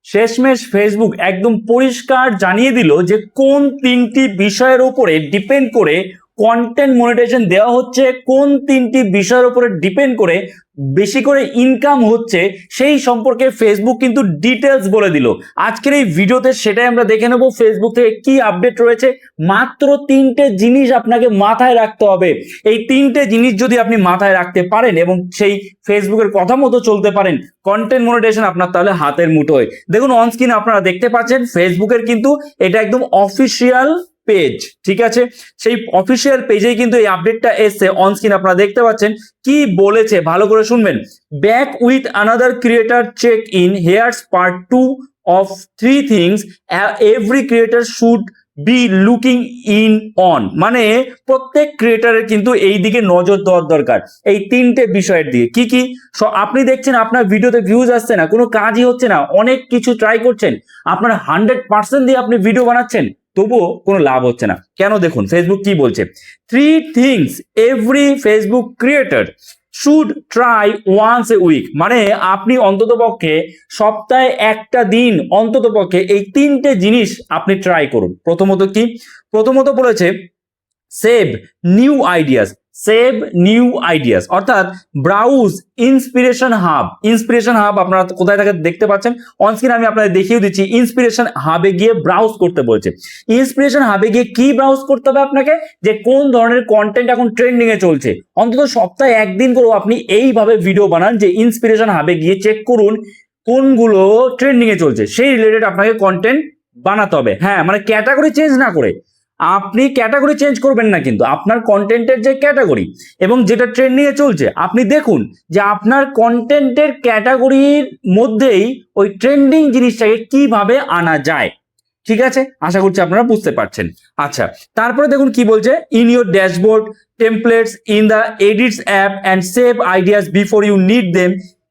শেষমেশ ফেসবুক একদম পরিষ্কার জানিয়ে দিল যে কোন তিনটি বিষয়ের উপরে ডিপেন্ড করে কন্টেন্ট মনিটাইজেশন দেওয়া হচ্ছে, কোন তিনটি বিষয়ের উপরে ডিপেন্ড করে বেশি করে ইনকাম হচ্ছে, সেই সম্পর্কে ফেসবুক কিন্তু ডিটেলস বলে দিল। আজকের এই ভিডিওতে সেটাই আমরা দেখে নেব ফেসবুক থেকে কি আপডেট রয়েছে। মাত্র তিনটে জিনিস আপনাকে মাথায় রাখতে হবে। এই তিনটে জিনিস যদি আপনি মাথায় রাখতে পারেন এবং সেই ফেসবুকের কথা মতো চলতে পারেন, কন্টেন্ট মনিটাইজেশন আপনার তাহলে হাতের মুঠোয়। দেখুন অন স্ক্রিন আপনারা দেখতে পাচ্ছেন ফেসবুকের কিন্তু এটা একদম অফিসিয়াল পেজ, ঠিক আছে? সেই অফিসিয়াল পেজেই কিন্তু এই আপডেটটা এসছে। অন স্ক্রিন আপনারা দেখতে পাচ্ছেন কি বলেছে, ভালো করে শুনবেন। Back with another creator check in, here's part 2 of 3 things every creator should be looking in on. মানে প্রত্যেক ক্রিয়েটারের কিন্তু এই দিকে নজর দেওয়ার দরকার, এই তিনটে বিষয়ের দিকে। কি কি? আপনি দেখছেন আপনার ভিডিওতে ভিউজ আসছে না, কোনো কাজই হচ্ছে না, অনেক কিছু ট্রাই করছেন, আপনার 100% দিয়ে আপনি ভিডিও বানাচ্ছেন, তবুও কোনো লাভ হচ্ছে না। কেন? দেখুন ফেসবুক কি বলছে। 3 things every Facebook creator should try once a week. মানে আপনি অন্ততপক্ষে সপ্তাহে একটা দিন অন্ততপক্ষে এই তিনটে জিনিস আপনি ট্রাই করুন। প্রথমত কি? প্রথমত বলেছে save new ideas. Save new ideas অর্থাৎ browse inspiration hub. Inspiration hub আপনারা কোথায় থেকে দেখতে পাচ্ছেন? অন স্ক্রিন আমি আপনাদের দেখিয়ে দিচ্ছি। ইন্সপিরেশন হাবে গিয়ে ব্রাউজ করতে বলছে। ইন্সপিরেশন হাবে গিয়ে কি ব্রাউজ করতে হবে আপনাকে? যে কোন ধরনের কন্টেন্ট এখন ট্রেন্ডিং এ চলছে। অন্তত সপ্তাহে একদিন করেও আপনি এইভাবে ভিডিও বানান যে ইন্সপিরেশন হাবে গিয়ে চেক করুন কোনগুলো ট্রেন্ডিং এ চলছে, সেই রিলেটেড আপনাকে কন্টেন্ট বানাতে হবে। হ্যাঁ, মানে ক্যাটাগরি চেঞ্জ না করে। আপনি ক্যাটাগরি চেঞ্জ করবেন না, কিন্তু আপনার কন্টেন্টের যে ক্যাটাগরি এবং যেটা ট্রেন্ডিং এ চলছে আপনি দেখুন যে আপনার কন্টেন্টের ক্যাটাগরির মধ্যেই ওই ট্রেন্ডিং জিনিসটাকে কিভাবে আনা যায়। ঠিক আছে, আশা করছি আপনারা বুঝতে পারছেন। আচ্ছা, তারপরে দেখুন কি বলছে। In your dashboard templates in the Edits app and save ideas before you need them,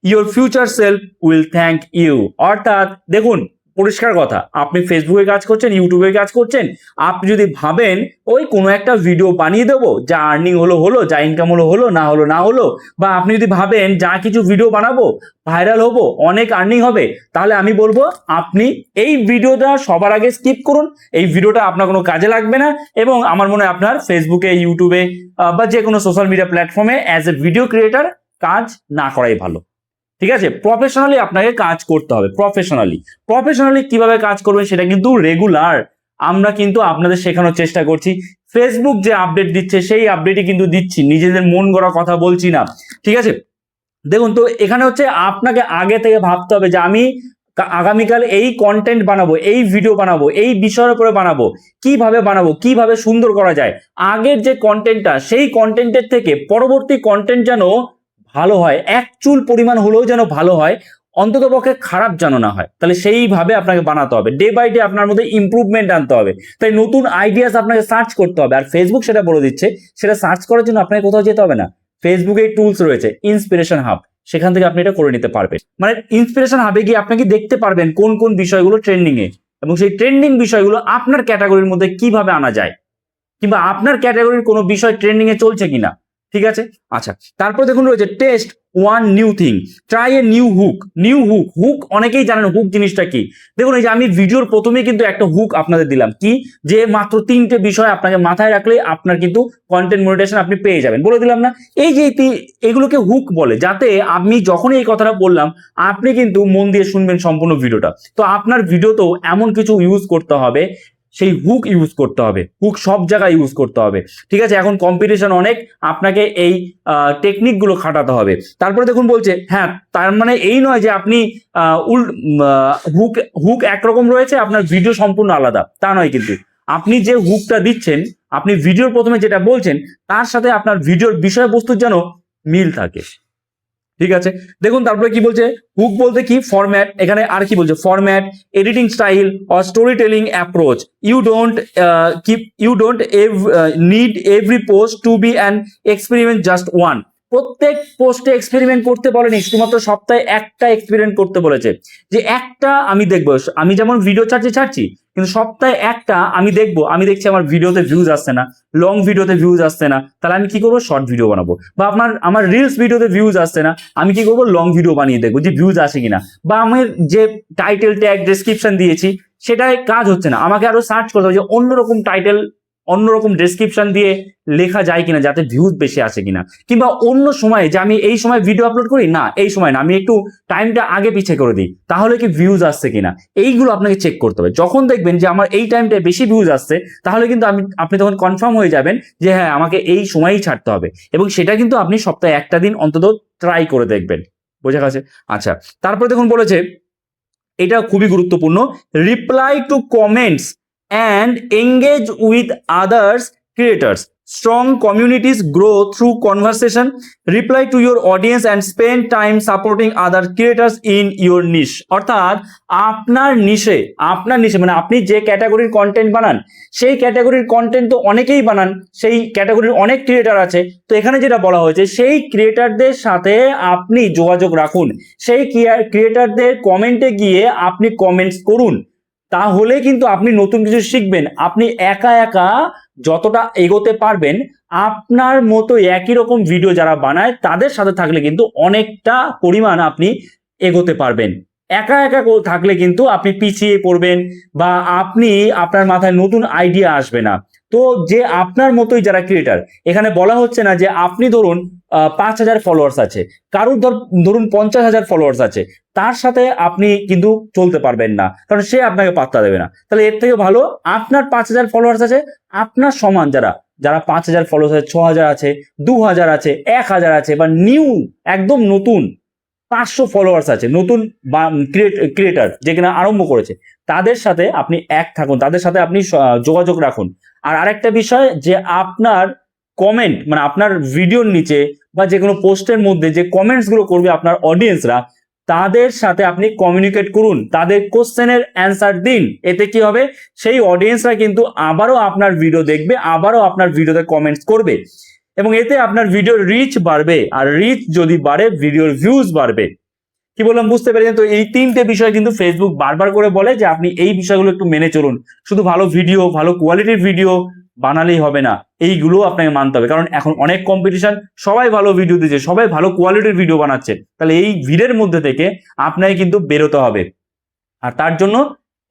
your future self will thank you. অর্থাৎ দেখুন পরিষ্কার কথা, আপনি ফেসবুকে কাজ করছেন, ইউটিউবে কাজ করছেন, আপনি যদি ভাবেন ওই কোনো একটা ভিডিও বানিয়ে দেবো, যা আর্নিং হলো হলো, যা ইনকাম হলো হলো, না হলো না হলো, বা আপনি যদি ভাবেন যা কিছু ভিডিও বানাবো ভাইরাল হবো, অনেক আর্নিং হবে, তাহলে আমি বলবো আপনি এই ভিডিওটা সবার আগে স্কিপ করুন। এই ভিডিওটা আপনার কোনো কাজে লাগবে না এবং আমার মনে হয় আপনার ফেসবুকে, ইউটিউবে বা যে কোনো সোশ্যাল মিডিয়া প্ল্যাটফর্মে অ্যাজ এ ভিডিও ক্রিয়েটার কাজ না করাই ভালো। ঠিক আছে, প্রফেশনালি আপনাকে কাজ করতে হবে। প্রফেশনালি কিভাবে কাজ করবেন সেটা কিন্তু রেগুলার আমরা কিন্তু আপনাদের শেখানোর চেষ্টা করছি। ফেসবুক যে আপডেট দিচ্ছে সেই আপডেটই কিন্তু দিচ্ছি, নিজেদের মন গড়া কথা বলছি না। ঠিক আছে, দেখুন তো এখানে হচ্ছে আপনাকে আগে থেকে ভাবতে হবে যে আমি আগামীকাল এই কন্টেন্ট বানাবো, এই ভিডিও বানাবো, এই বিষয়ের উপরে বানাবো, কিভাবে সুন্দর করা যায়। আগের যে কন্টেন্টটা সেই কন্টেন্টের থেকে পরবর্তী কন্টেন্ট যেন ভালো হয়, এক চুল পরিমাণ হলেও যেন ভালো হয়, অন্ততপক্ষে খারাপ যেন না হয়। তাহলে সেইভাবে আপনাকে বানাতে হবে, ডে বাই ডে আপনার মধ্যে ইমপ্রুভমেন্ট আনতে হবে। তাই নতুন আইডিয়াস আপনাকে সার্চ করতে হবে, আর ফেসবুক সেটা বলে দিচ্ছে। সেটা সার্চ করার জন্য আপনাকে কোথাও যেতে হবে না, ফেসবুকে টুলস রয়েছে ইন্সপিরেশন হাব, সেখান থেকে আপনি এটা করে নিতে পারবেন। মানে ইন্সপিরেশন হাবে গিয়ে আপনাকে দেখতে পারবেন কোন কোন বিষয়গুলো ট্রেন্ডিং এ এবং সেই ট্রেন্ডিং বিষয়গুলো আপনার ক্যাটাগরির মধ্যে কিভাবে আনা যায়, কিংবা আপনার ক্যাটাগরির কোনো বিষয় ট্রেন্ডিং এ চলছে কিনা। ঠিক আছে, আচ্ছা, তারপর দেখুন রয়েছে test one knew thing, try a new hook. Hook অনেকেই জানেন হুক জিনিসটা কি। দেখুন এই যে আমি ভিডিওর প্রথমেই কিন্তু একটা হুক আপনাদের দিলাম, কি যে মাত্র 3টে বিষয় আপনাকে মাথায় রাখলে আপনার কিন্তু কন্টেন্ট মনিটাইজেশন আপনি পেয়ে যাবেন, বলে দিলাম না? এই যে এগুলোকে হুক বলে, যাতে আমি যখনই এই কথাটা বললাম আপনি কিন্তু মন দিয়ে শুনবেন সম্পূর্ণ ভিডিওটা। তো আপনার ভিডিওতেও এমন কিছু ইউজ করতে হবে, সেই হুক ইউজ করতে হবে, হুক সব জায়গায় ইউজ করতে হবে। ঠিক আছে, এখন কম্পিটিশন অনেক, আপনাকে এই টেকনিক গুলো খাটাতে হবে। তারপরে দেখুন বলছে, হ্যাঁ তার মানে এই নয় যে আপনি হুক একরকম রয়েছে, আপনার ভিডিও সম্পূর্ণ আলাদা, তা নয়। কিন্তু আপনি যে হুকটা দিচ্ছেন, আপনি ভিডিওর প্রথমে যেটা বলছেন তার সাথে আপনার ভিডিওর বিষয়বস্তুর যেন মিল থাকে। ঠিক আছে, দেখুন তারপরে কি বলছে। হুক বলতে কি? ফরম্যাট। এখানে আর কি বলছে? Format, editing style or storytelling approach. You don't need every post to be an experiment, just one. প্রত্যেক পোস্টে এক্সপেরিমেন্ট করতে বলেনি, শুধুমাত্র সপ্তাহে একটা এক্সপেরিমেন্ট করতে বলেছে, যে একটা আমি দেখবো। আমি যেমন ভিডিও ছাড়ছি, কিন্তু সপ্তাহে একটা আমি দেখছি আমার ভিডিওতে ভিউজ আসছে না, লং ভিডিওতে ভিউজ আসছে না, তাহলে আমি কি করবো, শর্ট ভিডিও বানাবো। বা আমার রিলস ভিডিওতে ভিউজ আসছে না, আমি কি করবো, লং ভিডিও বানিয়ে দেখবো যে ভিউজ আসে কিনা। বা আমি যে টাইটেল ট্যাগ ডেসক্রিপশন দিয়েছি সেটাই কাজ হচ্ছে না, আমাকে আরো সার্চ করতে হবে যে অন্যরকম টাইটেল অন্যরকম ডেসক্রিপশন দিয়ে লেখা যায় কিনা, যাতে ভিউজ বেশি আসে কিনা। কিংবা অন্য সময় যে আমি এই সময় ভিডিও আপলোড করি না, এই সময় না, আমি একটু টাইমটা আগে পিছিয়ে করে দিই, তাহলে কি ভিউজ আসছে কিনা, এইগুলো আপনাকে চেক করতে হবে। যখন দেখবেন যে আমার এই টাইমটায় বেশি ভিউজ আসছে, তাহলে কিন্তু আপনি তখন কনফার্ম হয়ে যাবেন যে হ্যাঁ, আমাকে এই সময়ই ছাড়তে হবে। এবং সেটা কিন্তু আপনি সপ্তাহে একটা দিন অন্তত ট্রাই করে দেখবেন। বোঝা গেছে? আচ্ছা, তারপরে দেখুন বলেছে, এটা খুবই গুরুত্বপূর্ণ, reply to comments and engage with others creators, strong communities grow through conversation, reply to your audience and spend time supporting other creators in your niche. অর্থাৎ আপনার নিশে মানে আপনি যে ক্যাটাগরির কন্টেন্ট বানান, সেই ক্যাটাগরির কন্টেন্ট তো অনেকেই বানান, সেই ক্যাটাগরির অনেক ক্রিয়েটার আছে। তো এখানে যেটা বলা হয়েছে, সেই ক্রিয়েটারদের সাথে আপনি যোগাযোগ রাখুন, সেই ক্রিয়েটারদের কমেন্টে গিয়ে আপনি কমেন্টস করুন, তাহলে কিন্তু আপনি নতুন কিছু শিখবেন। আপনি একা একা যতটা এগোতে পারবেন, আপনার মতো একই রকম ভিডিও যারা বানায় তাদের সাথে থাকলে কিন্তু অনেকটা পরিমাণ আপনি এগোতে পারবেন। একা একা থাকলে কিন্তু আপনি পিছিয়ে পড়বেন, বা আপনার মাথায় নতুন আইডিয়া আসবে না। তো যে আপনার মতোই যারা ক্রিয়েটার, এখানে বলা হচ্ছে না যে আপনি ধরুন 5,000 ফলোয়ার্স আছে, কারুর ধরুন 50,000 ফলোয়ার্স আছে, তার সাথে আপনি কিন্তু চলতে পারবেন না, কারণ সে আপনাকে পাত্তা দেবে না। তাহলে এর থেকে ভালো, আপনার 5,000 ফলোয়ার্স আছে, আপনার সমান যারা 5,000 ফলোয়ার্স আছে, 6,000 আছে, 2,000 আছে, 1,000 আছে, বা একদম নতুন 500 ফলোয়ার্স আছে, নতুন ক্রিয়েটার যে কিনা আরম্ভ করেছে, তাদের সাথে আপনি থাকুন, তাদের সাথে আপনি যোগাযোগ রাখুন। আর আরেকটা বিষয়, যে আপনার কমেন্ট মানে আপনার ভিডিওর নিচে বা যে কোনো পোস্টের মধ্যে যে কমেন্টস গুলো করবে আপনার অডিয়েন্সরা, তাদের সাথে আপনি কমিউনিকেট করুন, তাদের কোশ্চেনের অ্যান্সার দিন। এতে কি হবে, সেই অডিয়েন্সরা কিন্তু আবারও আপনার ভিডিও দেখবে, আবারও আপনার ভিডিওতে কমেন্টস করবে, এবং এতে আপনার ভিডিওর রিচ বাড়বে, আর রিচ যদি বাড়ে, ভিডিওর ভিউজ বাড়বে। কি বললাম বুঝতে পেরেছেন? তো এই 3টে বিষয় কিন্তু ফেসবুক বারবার করে বলে যে আপনি এই বিষয়গুলো একটু মেনে চলুন। শুধু ভালো ভিডিও, ভালো কোয়ালিটির ভিডিও বানালেই হবে না, এইগুলো আপনাকে মানতে হবে, কারণ এখন অনেক কম্পিটিশন, সবাই ভালো ভিডিও দিচ্ছে, সবাই ভালো কোয়ালিটির ভিডিও বানাচ্ছে। তাহলে এই ভিড়ের মধ্যে থেকে আপনাকে কিন্তু বেরোতে হবে। আর তার জন্য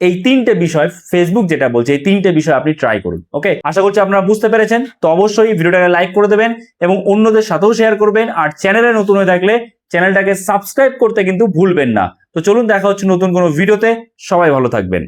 এই 3টে বিষয় ফেসবুক যেটা বলছে, এই 3টে বিষয় আপনি ট্রাই করুন। ওকে, আশা করছি আপনারা বুঝতে পেরেছেন। তো অবশ্যই ভিডিওটাকে লাইক করে দেবেন এবং অন্যদের সাথেও শেয়ার করবেন। আর চ্যানেলে নতুন হয়ে থাকলে চ্যানেলটাকে সাবস্ক্রাইব করতে কিন্তু ভুলবেন না। তো চলুন, দেখা হচ্ছে নতুন কোনো ভিডিওতে। সবাই ভালো থাকবেন।